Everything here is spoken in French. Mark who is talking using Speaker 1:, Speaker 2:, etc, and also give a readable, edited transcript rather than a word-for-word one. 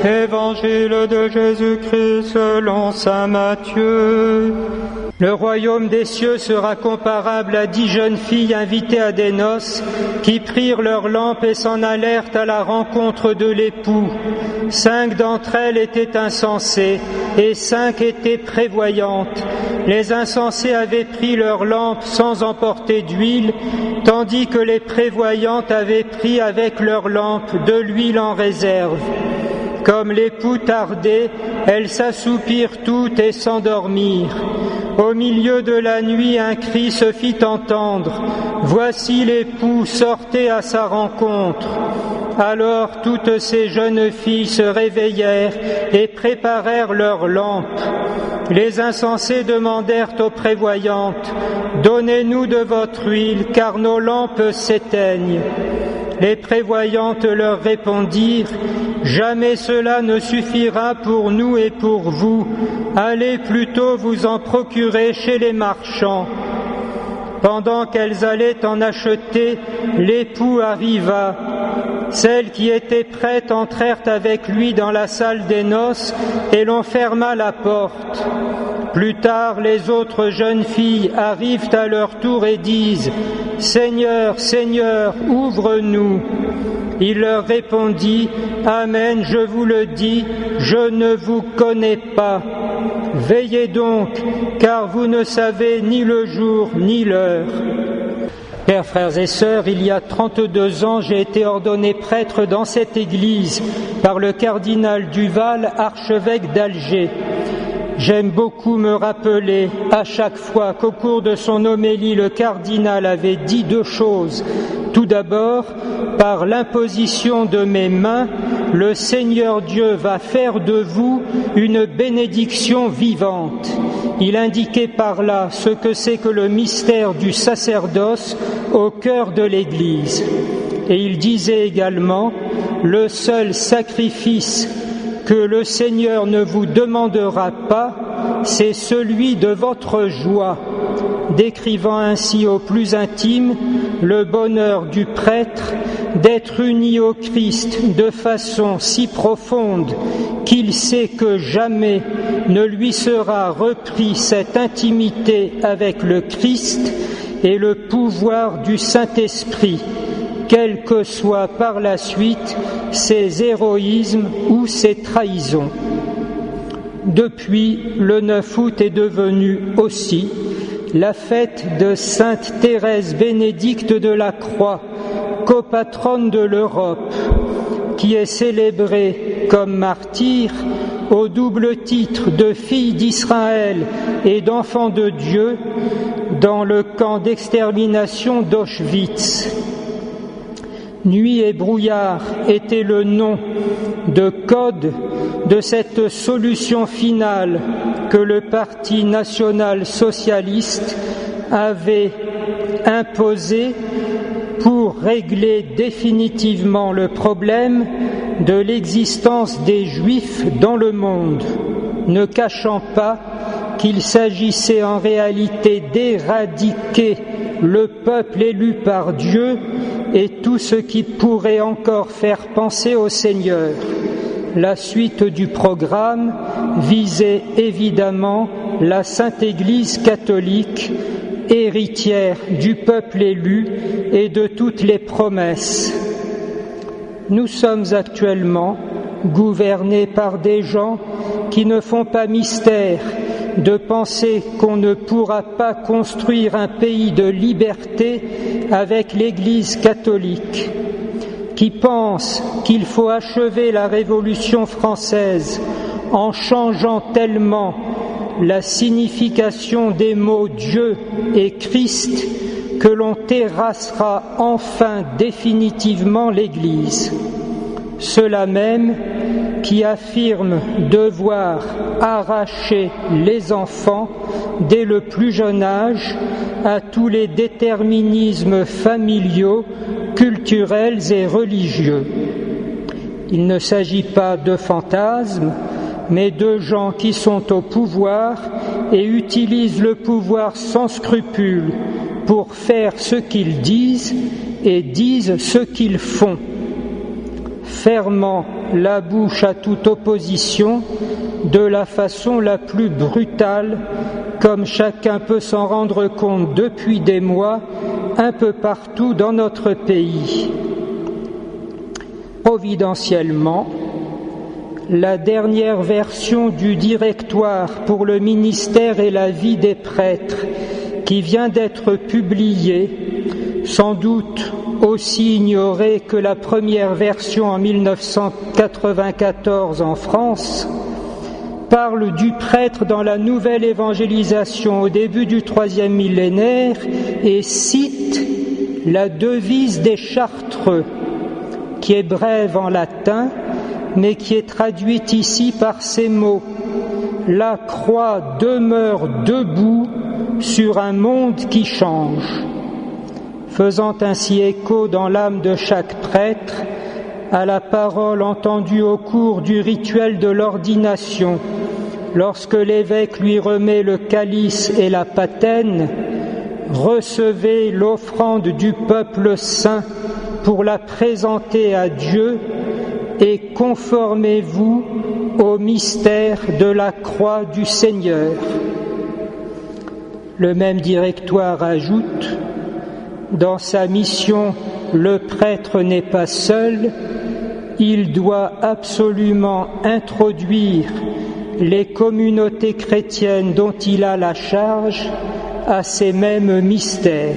Speaker 1: Évangile de Jésus-Christ selon saint Matthieu. Le royaume des cieux sera comparable à 10 jeunes filles invitées à des noces qui prirent leurs lampes et s'en allèrent à la rencontre de l'époux. 5 d'entre elles étaient insensées et 5 étaient prévoyantes. Les insensées avaient pris leurs lampes sans emporter d'huile, tandis que les prévoyantes avaient pris avec leurs lampes de l'huile en réserve. Comme l'époux tardait, elles s'assoupirent toutes et s'endormirent. Au milieu de la nuit, un cri se fit entendre. Voici l'époux, sortez à sa rencontre. Alors toutes ces jeunes filles se réveillèrent et préparèrent leurs lampes. Les insensés demandèrent aux prévoyantes, « Donnez-nous de votre huile, car nos lampes s'éteignent. » Les prévoyantes leur répondirent, « Jamais cela ne suffira pour nous et pour vous. Allez plutôt vous en procurer chez les marchands. » Pendant qu'elles allaient en acheter, l'époux arriva. Celles qui étaient prêtes entrèrent avec lui dans la salle des noces et l'on ferma la porte. Plus tard, les autres jeunes filles arrivent à leur tour et disent « Seigneur, Seigneur, ouvre-nous » Il leur répondit « Amen, je vous le dis, je ne vous connais pas. Veillez donc, car vous ne savez ni le jour ni l'heure. » Chers frères et sœurs, il y a 32 ans, j'ai été ordonné prêtre dans cette église par le cardinal Duval, archevêque d'Alger. J'aime beaucoup me rappeler à chaque fois qu'au cours de son homélie, le cardinal avait dit 2 choses. Tout d'abord, par l'imposition de mes mains, le Seigneur Dieu va faire de vous une bénédiction vivante. Il indiquait par là ce que c'est que le mystère du sacerdoce au cœur de l'Église. Et il disait également, le seul sacrifice que le Seigneur ne vous demandera pas, c'est celui de votre joie, décrivant ainsi au plus intime le bonheur du prêtre d'être uni au Christ de façon si profonde qu'il sait que jamais ne lui sera repris cette intimité avec le Christ et le pouvoir du Saint-Esprit, quels que soient par la suite ses héroïsmes ou ses trahisons. Depuis, le 9 août est devenu aussi la fête de Sainte Thérèse Bénédicte de la Croix, copatronne de l'Europe, qui est célébrée comme martyr au double titre de fille d'Israël et d'enfant de Dieu dans le camp d'extermination d'Auschwitz. Nuit et brouillard était le nom de code de cette solution finale que le Parti national-socialiste avait imposée pour régler définitivement le problème de l'existence des Juifs dans le monde, ne cachant pas qu'il s'agissait en réalité d'éradiquer le peuple élu par Dieu et tout ce qui pourrait encore faire penser au Seigneur. La suite du programme visait évidemment la Sainte Église catholique, héritière du peuple élu et de toutes les promesses. Nous sommes actuellement gouvernés par des gens qui ne font pas mystère de penser qu'on ne pourra pas construire un pays de liberté avec l'Église catholique, qui pensent qu'il faut achever la Révolution française en changeant tellement la signification des mots Dieu et Christ que l'on terrassera enfin définitivement l'Église. Ceux-là même qui affirment devoir arracher les enfants dès le plus jeune âge à tous les déterminismes familiaux, culturels et religieux. Il ne s'agit pas de fantasmes, mais de gens qui sont au pouvoir et utilisent le pouvoir sans scrupule pour faire ce qu'ils disent et disent ce qu'ils font. fermant la bouche à toute opposition de la façon la plus brutale, comme chacun peut s'en rendre compte depuis des mois, un peu partout dans notre pays. Providentiellement, la dernière version du directoire pour le ministère et la vie des prêtres, qui vient d'être publiée, sans doute aussi ignorée que la première version en 1994 en France, parle du prêtre dans la nouvelle évangélisation au début du troisième millénaire et cite la devise des Chartreux, qui est brève en latin, mais qui est traduite ici par ces mots: « La croix demeure debout sur un monde qui change », faisant ainsi écho dans l'âme de chaque prêtre à la parole entendue au cours du rituel de l'ordination, lorsque l'évêque lui remet le calice et la patène: « Recevez l'offrande du peuple saint pour la présenter à Dieu et conformez-vous au mystère de la croix du Seigneur. » Le même directoire ajoute: « Dans sa mission, le prêtre n'est pas seul, il doit absolument introduire les communautés chrétiennes dont il a la charge à ces mêmes mystères. »